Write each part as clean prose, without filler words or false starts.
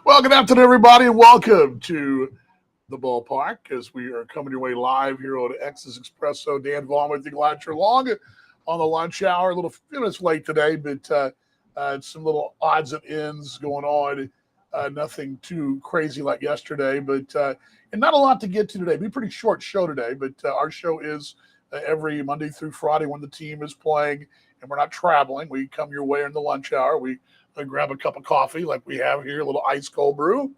Well, good afternoon, everybody, and welcome to the ballpark as we are coming your way live here on X's Expresso. Dan Vaughn with you, glad you're along on the lunch hour. A little few minutes late today, but some little odds and ends going on. Nothing too crazy like yesterday, but and not a lot to get to today. Be a pretty short show today, but our show is every Monday through Friday when the team is playing and we're not traveling. We come your way in the lunch hour. We grab a cup of coffee like we have here, a little ice cold brew.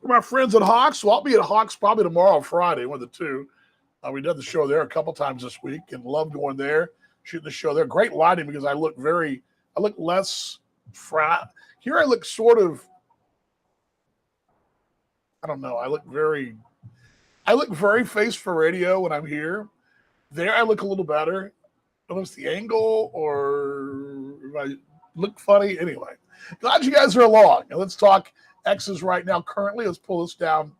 For my friends at Hawks, so I'll be at Hawks probably tomorrow or Friday, one of the two. We've done the show there a couple times this week and love going there, shooting the show there. Great lighting because I look less frat. Here I look sort of, I don't know, I look very face for radio when I'm here. There I look a little better. I don't know if it's the angle or if I look funny. Anyway, glad you guys are along. And let's talk X's right now. Currently, let's pull this down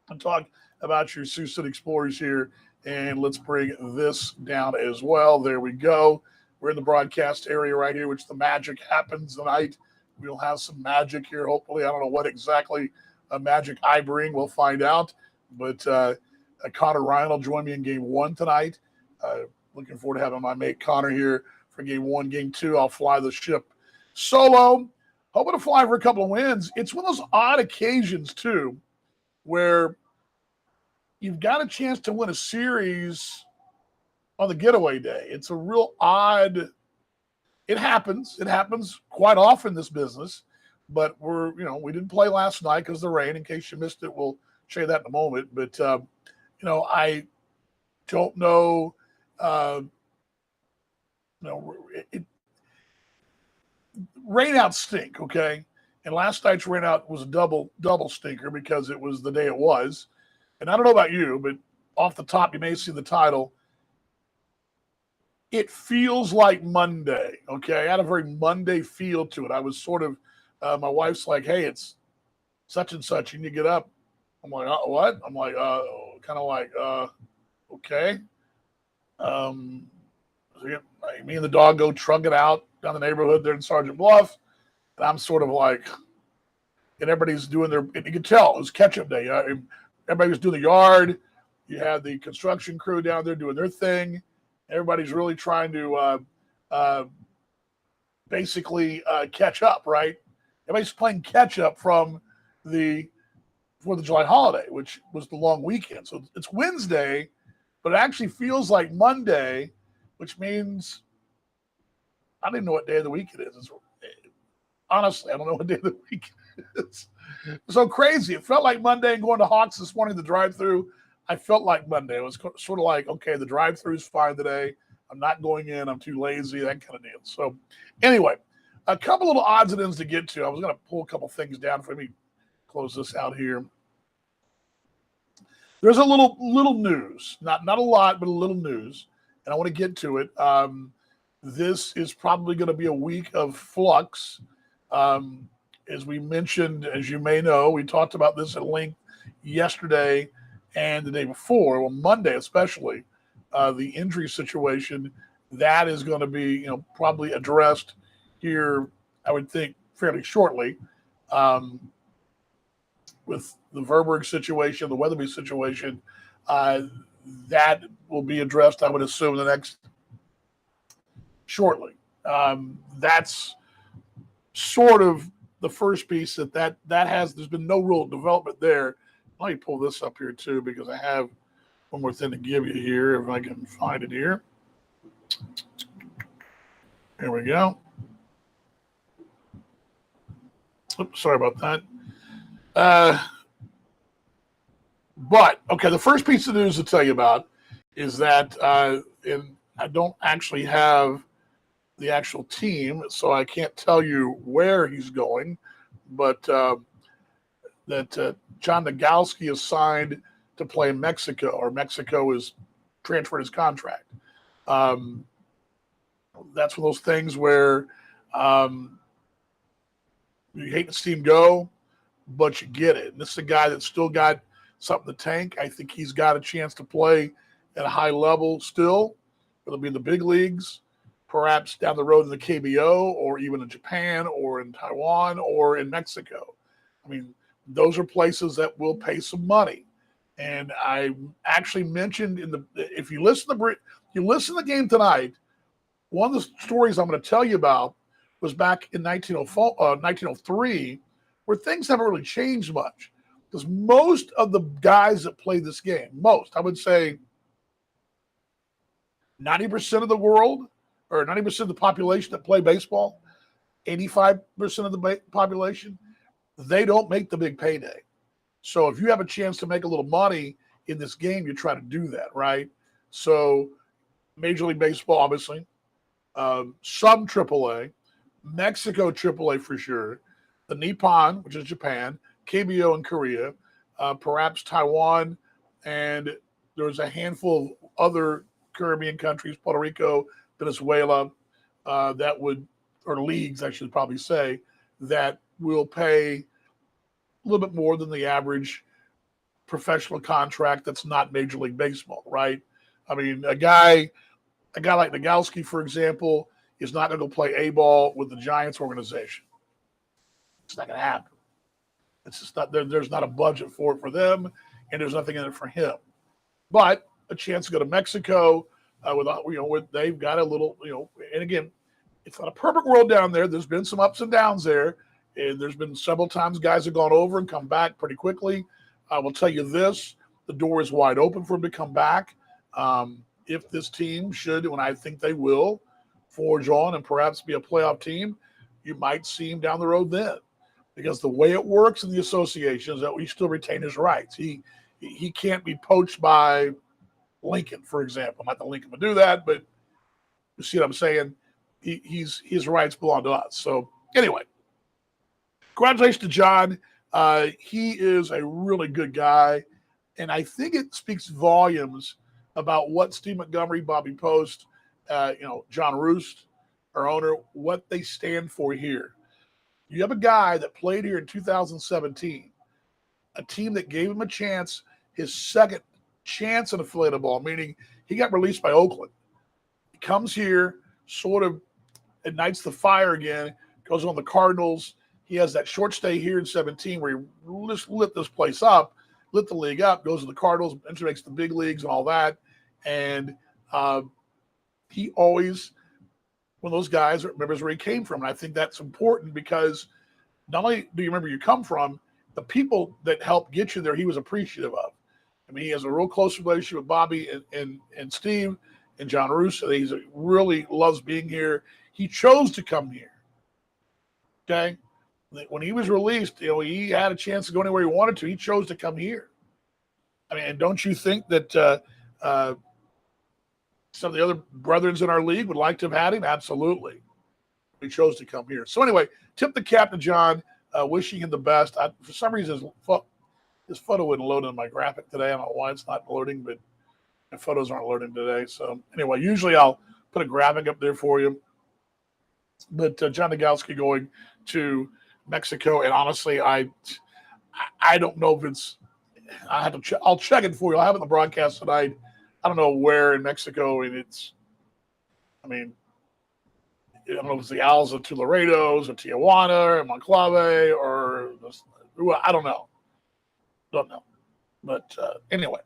and talk about your Sioux City Explorers here. And let's bring this down as well. There we go. We're in the broadcast area right here, which the magic happens tonight. We'll have some magic here, hopefully. I don't know what exactly magic I bring. We'll find out. But Connor Ryan will join me in game one tonight. Looking forward to having my mate Connor here for game one. Game two, I'll fly the ship solo. Hoping to fly for a couple of wins. It's one of those odd occasions, too, where you've got a chance to win a series on the getaway day. It's a real odd – it happens. It happens quite often in this business. But we didn't play last night because of the rain. In case you missed it, we'll show you that in a moment. But, I don't know – rain out stink, okay? And last night's rain out was a double stinker because it was the day it was. And I don't know about you, but off the top, you may see the title. It feels like Monday, okay? I had a very Monday feel to it. I was sort of, my wife's like, hey, it's such and such. You need to get up. I'm like, what? I'm like, kind of like, okay. Me and the dog go trucking out down the neighborhood there in Sergeant Bluff. And I'm sort of like, and everybody's doing and you can tell it was catch-up day. Everybody was doing the yard. You had the construction crew down there doing their thing. Everybody's really trying to basically catch up, right? Everybody's playing catch-up from the 4th of July holiday, which was the long weekend. So it's Wednesday, but it actually feels like Monday, which means I don't even know what day of the week it is. Honestly, I don't know what day of the week it is. So crazy. It felt like Monday, and going to Hawks this morning, the drive-through, I felt like Monday. It was sort of like, okay, the drive-through is fine today. I'm not going in. I'm too lazy, that kind of deal. So anyway, a couple little odds and ends to get to. I was going to pull a couple things down for me. Close this out here. There's a little news, not a lot, but a little news, and I want to get to it. This is probably going to be a week of flux. As we mentioned, as you may know, we talked about this at length yesterday and the day before. Well, Monday especially, the injury situation that is going to be, probably addressed here. I would think fairly shortly. With the Verberg situation, the Weatherby situation, that will be addressed, I would assume, the next shortly. That's sort of the first piece that has. There's been no real development there. Let me pull this up here too because I have one more thing to give you here if I can find it here. Here we go. Oops, sorry about that. But, okay, the first piece of news to tell you about is that and I don't actually have the actual team, so I can't tell you where he's going, but that John Nogowski is signed to play in Mexico, or Mexico is transferred his contract. That's one of those things where you hate to see him go, but you get it. And this is a guy that's still got something to tank. I think he's got a chance to play at a high level still, whether it be in the big leagues. perhaps down the road in the KBO, or even in Japan or in Taiwan or in Mexico. I mean, those are places that will pay some money. And I actually mentioned if you listen to the game tonight, one of the stories I'm going to tell you about was back in 1903, where things haven't really changed much. Because most of the guys that play this game, I would say 90% of the world, or 90% of the population that play baseball, 85% of the population, they don't make the big payday. So if you have a chance to make a little money in this game, you try to do that, right? So Major League Baseball, obviously, some AAA, Mexico AAA for sure, the Nippon, which is Japan, KBO in Korea, perhaps Taiwan, and there's a handful of other Caribbean countries, Puerto Rico, Venezuela, or leagues, I should probably say, that will pay a little bit more than the average professional contract that's not Major League Baseball, right? I mean, a guy like Nagowski, for example, is not going to play A-ball with the Giants organization. It's not going to happen. It's just not there's not a budget for it for them, and there's nothing in it for him. But a chance to go to Mexico they've got a little, and again, it's not a perfect world down there. There's been some ups and downs there, and there's been several times guys have gone over and come back pretty quickly. I will tell you this: the door is wide open for him to come back. If this team should, and I think they will, forge on and perhaps be a playoff team, you might see him down the road then. Because the way it works in the association is that we still retain his rights. He can't be poached by Lincoln, for example. Not that Lincoln would do that, but you see what I'm saying? His rights belong to us. So anyway, congratulations to John. He is a really good guy, and I think it speaks volumes about what Steve Montgomery, Bobby Post, John Roost, our owner, what they stand for here. You have a guy that played here in 2017, a team that gave him a chance, his second chance in affiliated ball, meaning he got released by Oakland. He comes here, sort of ignites the fire again, goes on the Cardinals. He has that short stay here in 17 where he lit this place up, lit the league up, goes to the Cardinals, makes the big leagues and all that. And he always, one of those guys that remembers where he came from. And I think that's important because not only do you remember you come from, the people that helped get you there, he was appreciative of. I mean, he has a real close relationship with Bobby and Steve and John Russo. He really loves being here. He chose to come here. Okay? When he was released, he had a chance to go anywhere he wanted to. He chose to come here. I mean, and don't you think that some of the other brethren in our league would like to have had him? Absolutely. He chose to come here. So anyway, tip the cap to John, wishing him the best. For some reason, his photo wouldn't load in my graphic today. I don't know why it's not loading, but my photos aren't loading today. So anyway, usually I'll put a graphic up there for you. But John Nagowski going to Mexico, and honestly, I don't know if it's. I'll check it for you. I'll have it in the broadcast tonight. I don't know where in Mexico, and I don't know if it's the Owls of Laredos or Tijuana or Monclave or I don't know. Don't know. But anyway.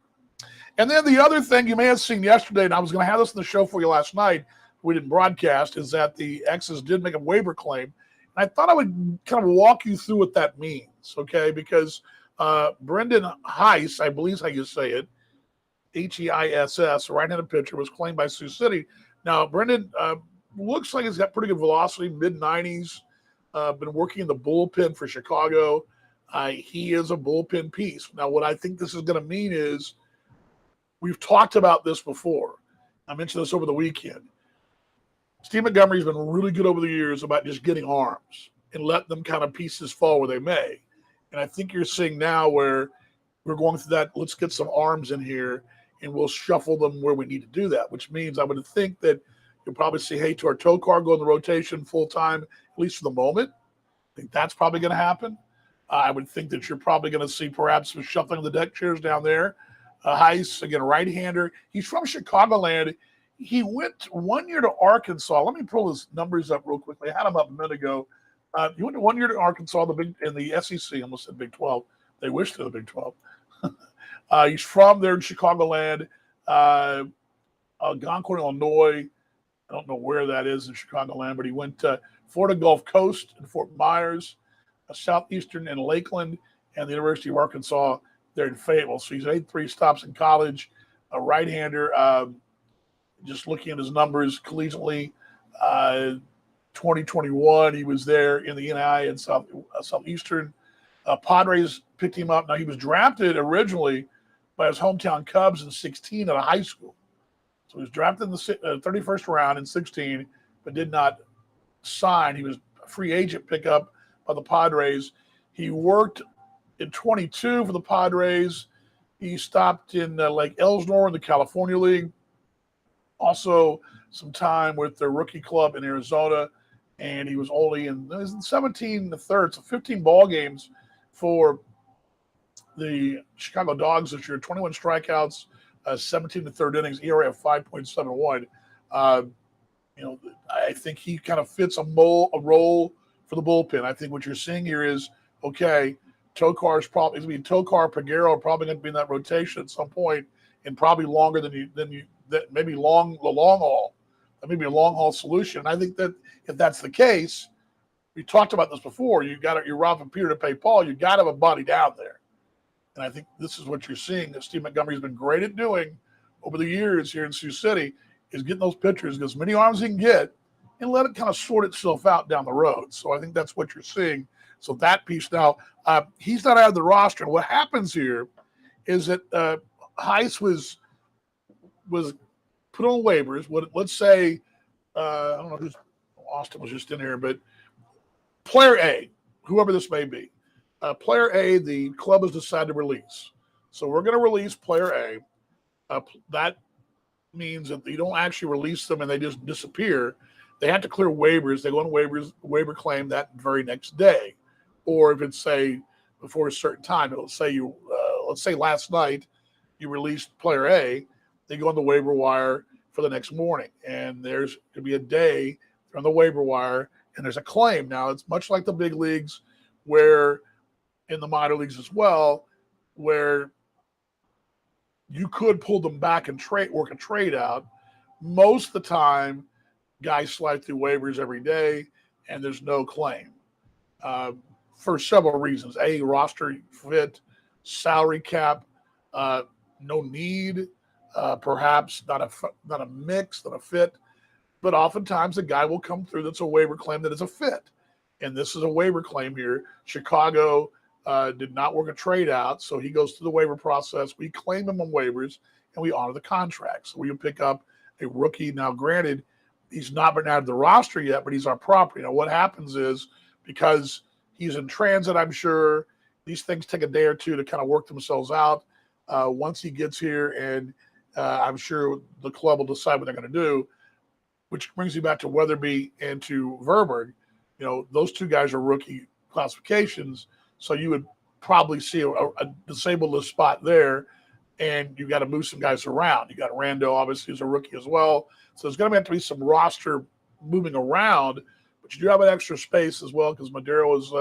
And then the other thing you may have seen yesterday, and I was going to have this in the show for you last night, we didn't broadcast, is that the X's did make a waiver claim. And I thought I would kind of walk you through what that means, okay? Because Brendan Heiss, I believe is how you say it, Heiss, right-handed pitcher, was claimed by Sioux City. Now, Brendan looks like he's got pretty good velocity, mid-90s, been working in the bullpen for Chicago. He is a bullpen piece. Now, what I think this is going to mean is we've talked about this before. I mentioned this over the weekend. Steve Montgomery's been really good over the years about just getting arms and letting them kind of pieces fall where they may. And I think you're seeing now where we're going through that, let's get some arms in here and we'll shuffle them where we need to do that, which means I would think that you'll probably see Heitor Tokar go in the rotation full-time, at least for the moment. I think that's probably going to happen. I would think that you're probably going to see perhaps some shuffling of the deck chairs down there. Heiss, again, right-hander. He's from Chicagoland. he went 1 year to Arkansas. Let me pull his numbers up real quickly. I had him up a minute ago. He went 1 year to Arkansas, in the SEC, almost said Big 12. They wish they're the Big 12. He's from there in Chicagoland, Goncourt, Illinois. I don't know where that is in Chicagoland, but he went to Florida Gulf Coast and Fort Myers, Southeastern and Lakeland, and the University of Arkansas there in Fayetteville. So he's made 3 stops in college, a right-hander. Just looking at his numbers collegiately, 2021, he was there in the NAI and Southeastern. Padres picked him up. Now, he was drafted originally by his hometown Cubs in 16 out of high school. So he was drafted in the 31st round in 16, but did not sign. He was a free agent pickup by the Padres. He worked in 22 for the Padres. He stopped in Lake Elsinore in the California League. Also, some time with the rookie club in Arizona, and he was only in 17 the third, so 15 ball games for the Chicago Dogs this year. 21 strikeouts, 17 the third innings, ERA of 5.71. I think he kind of fits a role for the bullpen. I think what you're seeing here is, okay, Tokar's probably going to be Tokar, Peguero are probably going to be in that rotation at some point, and probably longer than you that maybe the long haul. That may be a long haul solution. And I think that if that's the case, we talked about this before. You're robbing Peter to pay Paul. You got to have a body down there. And I think this is what you're seeing that Steve Montgomery's been great at doing over the years here in Sioux City, is getting those pitchers, get as many arms as he can get, and let it kind of sort itself out down the road. So I think that's what you're seeing. So that piece now, he's not out of the roster. And what happens here is that Heiss was put on waivers. Let's say, I don't know who's Austin was just in here, but player A, whoever this may be, player A, the club has decided to release. So we're going to release player A. That means that you don't actually release them and they just disappear. They have to clear waivers. They go on waiver claim that very next day. Or if it's, say, before a certain time, let's say last night you released player A, they go on the waiver wire for the next morning. And there's going to be a day on the waiver wire, and there's a claim. Now, it's much like the big leagues, where in the minor leagues as well, where you could pull them back and work a trade out. Most of the time, guys slide through waivers every day, and there's no claim for several reasons. A, roster fit, salary cap, no need, perhaps not a mix, not a fit. But oftentimes a guy will come through that's a waiver claim that is a fit. And this is a waiver claim here. Chicago did not work a trade out, so he goes through the waiver process. We claim him on waivers, and we honor the contract. So we pick up a rookie. Now, granted, he's not been added to the roster yet, but he's our property. Now, what happens is, because he's in transit, I'm sure, these things take a day or two to kind of work themselves out. Once he gets here, and I'm sure the club will decide what they're going to do, which brings me back to Weatherby and to Verberg. Those two guys are rookie classifications, so you would probably see a disabled list spot there, and you got to move some guys around. You got Rando, obviously, who's a rookie as well. So there's going to have to be some roster moving around, but you do have an extra space as well because Madero was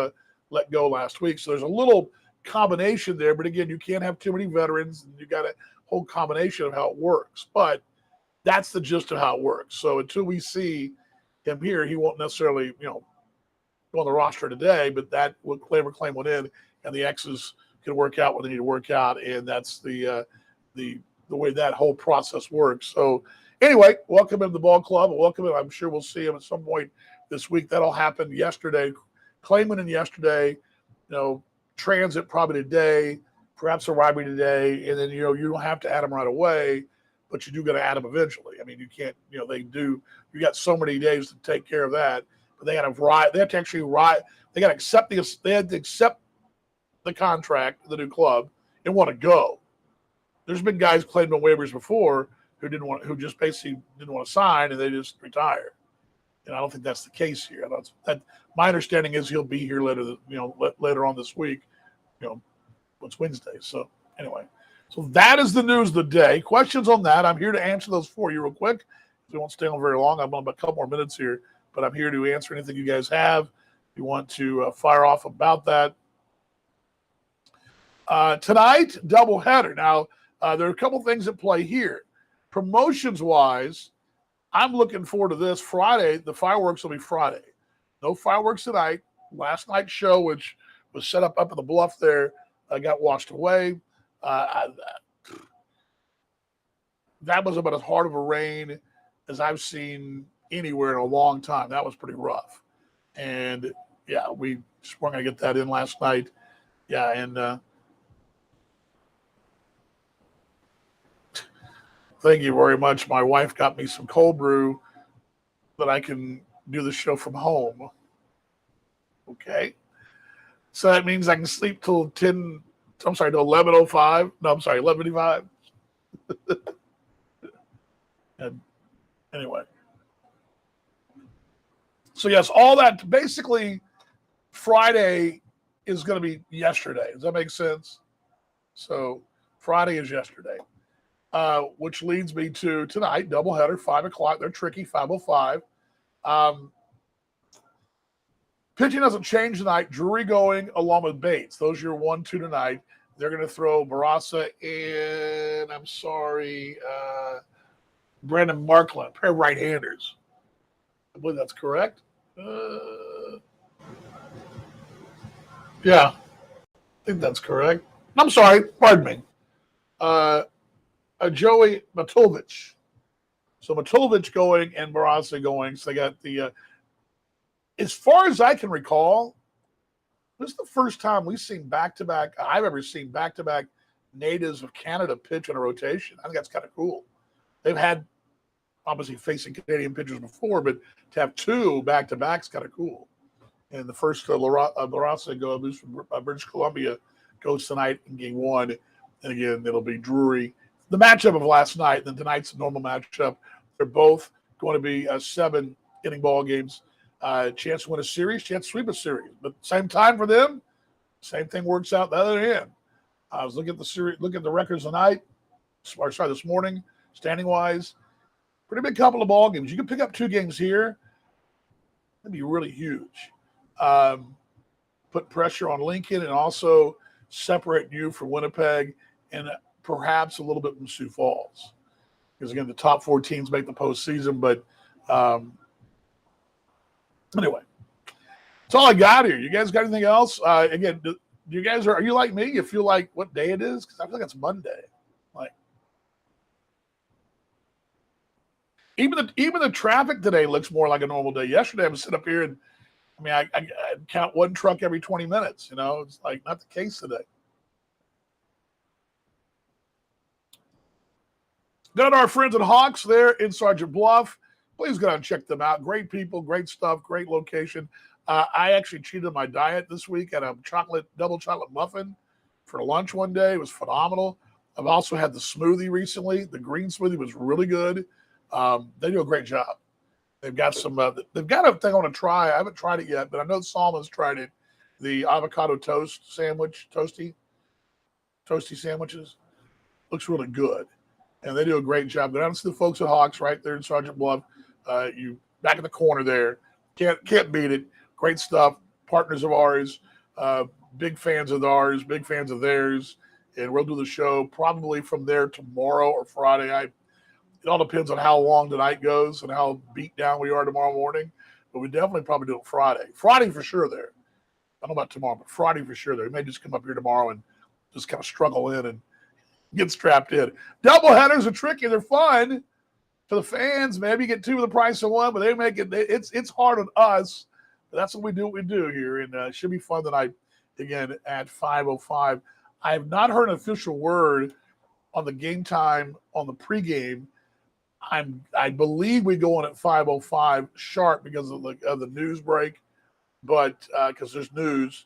let go last week. So there's a little combination there, but again, you can't have too many veterans, and you got a whole combination of how it works. But that's the gist of how it works. So until we see him here, he won't necessarily, go on the roster today, but that waiver claim went in, and the X's can work out what they need to work out, and that's the way that whole process works. So anyway, welcome him to the ball club. Welcome him. I'm sure we'll see him at some point this week. That'll happen yesterday. Claiming in yesterday, transit probably today, perhaps arriving today, and then you don't have to add him right away, but you do got to add him eventually. I mean, you can't. They do. You got so many days to take care of that. But they got to ride. They have to actually ride. They got to accept They had to accept the contract, the new club, and want to go. There's been guys claimed on waivers before who just basically didn't want to sign, and they just retire. And I don't think that's the case here. My understanding is he'll be here later on this week. It's Wednesday. So anyway, so that is the news of the day. Questions on that? I'm here to answer those for you real quick. We won't stay on very long. I'm on about a couple more minutes here, but I'm here to answer anything you guys have. If you want to fire off about that. Tonight, doubleheader. Now, there are a couple things at play here. Promotions-wise, I'm looking forward to this. Friday, the fireworks will be Friday. No fireworks tonight. Last night's show, which was set up at the bluff there, got washed away. That was about as hard of a rain as I've seen anywhere in a long time. That was pretty rough. And, yeah, we just weren't going to get that in last night. Yeah, and thank you very much. My wife got me some cold brew that I can do the show from home. Okay. So that means I can sleep till 11:05. No, I'm sorry, 11:55. And anyway. So, yes, all that, basically, Friday is going to be yesterday. Does that make sense? So, Friday is yesterday. Which leads me to tonight, doubleheader, 5 o'clock. They're tricky, 5:05. Pitching doesn't change tonight. Drury going along with Bates. Those are your 1-2 tonight. They're going to throw Barraza and, I'm sorry, Brandon Markland, a pair of right-handers. I believe that's correct. Yeah, I think that's correct. I'm sorry, pardon me. Joey Matovic. So Matovic going and Barraza going. So they got the, as far as I can recall, this is the first time we've seen back-to-back, I've ever seen back-to-back natives of Canada pitch in a rotation. I think that's kind of cool. They've had, obviously, facing Canadian pitchers before, but to have two back-to-back is kind of cool. And the first Barraza who's from British Columbia, goes tonight in game 1. And again, it'll be Drury. The matchup of last night, then tonight's a normal matchup. They're both going to be 7-inning ball games. Chance to win a series, chance to sweep a series. But same time for them, same thing works out the other end. I was looking at the series, looking at the records tonight, this morning, standing-wise. Pretty big couple of ball games. You can pick up 2 games here. That'd be really huge. Put pressure on Lincoln and also separate you from Winnipeg and perhaps a little bit from Sioux Falls. Because, again, the top 4 teams make the postseason. But anyway, that's all I got here. You guys got anything else? Again, you guys are you like me? You feel like what day it is? Because I feel like it's Monday. Like even the traffic today looks more like a normal day. Yesterday I was sitting up here and I count one truck every 20 minutes. You know, it's like not the case today. Got our friends at Hawks there in Sergeant Bluff. Please go out and check them out. Great people, great stuff, great location. I actually cheated on my diet this week at a double chocolate muffin for lunch one day. It was phenomenal. I've also had the smoothie recently. The green smoothie was really good. They do a great job. They've got some. They've got a thing I want to try. I haven't tried it yet, but I know Salman's tried it. The avocado toast sandwich, toasty sandwiches, looks really good, and they do a great job. Go down to the folks at Hawks right there in Sergeant Bluff. You back in the corner there. Can't beat it. Great stuff. Partners of ours. Big fans of ours. Big fans of theirs. And we'll do the show probably from there tomorrow or Friday. It all depends on how long tonight goes and how beat down we are tomorrow morning. But we definitely probably do it Friday. Friday for sure there. I don't know about tomorrow, but Friday for sure there. We may just come up here tomorrow and just kind of struggle in and get strapped in. Doubleheaders are tricky. They're fun for the fans. Maybe you get 2 for the price of 1, but they make it. It's hard on us. But that's what we do here. And it should be fun tonight, again, at 5:05. I have not heard an official word on the game time on the pregame. I believe we go on at 5:05 sharp because of the news break, but because there's news.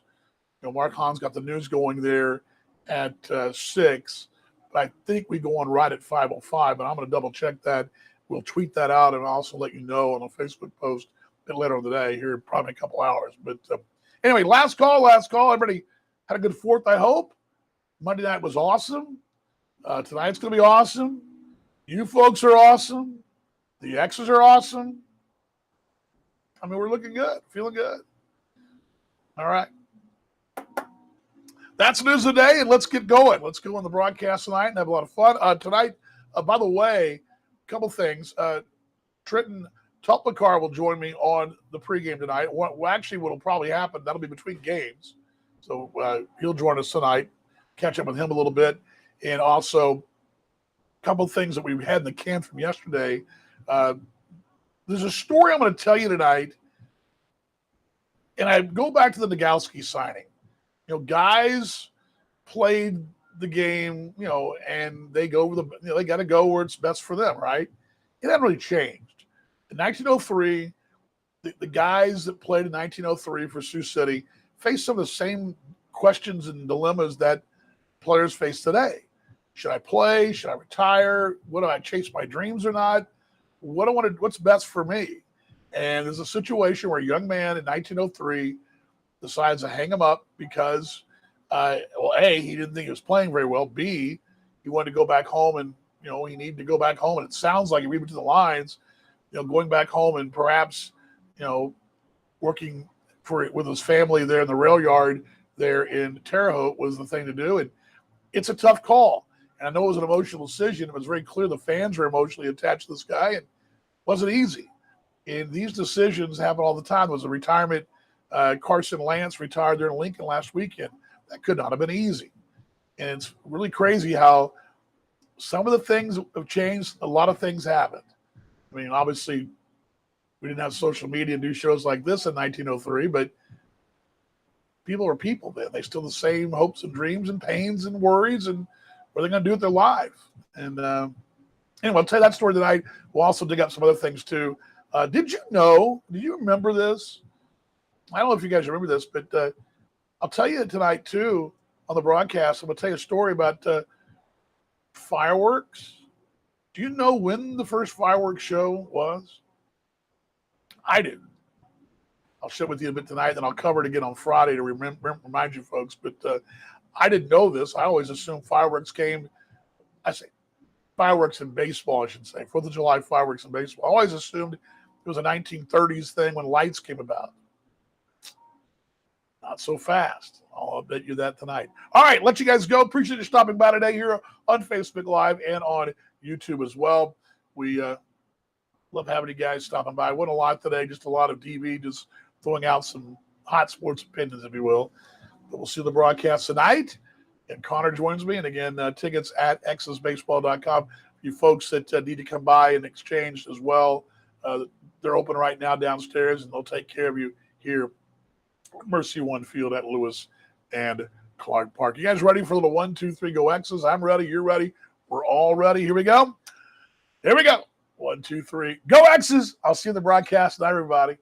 You know, Mark Hahn's got the news going there at 6, but I think we go on right at 5:05. But I'm going to double check that. We'll tweet that out and also let you know on a Facebook post a bit later on the day here, probably a couple hours. But anyway, last call. Everybody had a good 4th, I hope. Monday night was awesome. Tonight's going to be awesome. You folks are awesome. The X's are awesome. I mean, we're looking good, feeling good. All right. That's news of the day, and let's get going. Let's go on the broadcast tonight and have a lot of fun. Tonight, by the way, a couple things. Trenton Tuplakar will join me on the pregame tonight. Actually, what will probably happen, that'll be between games. So he'll join us tonight, catch up with him a little bit. And also, a couple things that we had in the can from yesterday. There's a story I'm going to tell you tonight, and I go back to the Nagowski signing. Guys played the game, and they go over they got to go where it's best for them, right? It hasn't really changed. In 1903, the guys that played in 1903 for Sioux City faced some of the same questions and dilemmas that players face today. Should I play? Should I retire? What do I chase my dreams or not? What's best for me? And there's a situation where a young man in 1903 decides to hang him up because, A, he didn't think he was playing very well. B, he wanted to go back home and, he needed to go back home. And it sounds like, if we read between the lines, going back home and perhaps, working with his family there in the rail yard there in Terre Haute was the thing to do. And it's a tough call. And I know it was an emotional decision. It was very clear the fans were emotionally attached to this guy, and it wasn't easy. And these decisions happen all the time. There was a retirement. Carson Lance retired there in Lincoln last weekend. That could not have been easy. And it's really crazy how some of the things have changed. A lot of things haven't. I mean, obviously, we didn't have social media and do shows like this in 1903, but people are people then. They still have the same hopes and dreams and pains and worries and what are they going to do with their life. And anyway, I'll tell you that story tonight. We'll also dig up some other things too. Did you remember this? I don't know if you guys remember this, but I'll tell you tonight too on the broadcast. I'm going to tell you a story about fireworks. Do you know when the first fireworks show was? I do. I'll share with you a bit tonight, then I'll cover it again on Friday to remind you folks. But I didn't know this. I always assumed fireworks came. I say fireworks in baseball, I should say. 4th of July fireworks in baseball. I always assumed it was a 1930s thing when lights came about. Not so fast. I'll bet you that tonight. All right, let you guys go. Appreciate you stopping by today here on Facebook Live and on YouTube as well. We love having you guys stopping by. Wasn't a lot today, just a lot of TV, just throwing out some hot sports opinions, if you will. But we'll see the broadcast tonight. And Connor joins me. And again, tickets at xsbaseball.com. You folks that need to come by and exchange as well, they're open right now downstairs, and they'll take care of you here Mercy One Field at Lewis and Clark Park. You guys ready for a little 1, 2, 3 go X's? I'm ready. You're ready. We're all ready. Here we go. Here we go. 1, 2, 3 go X's. I'll see you in the broadcast tonight, everybody.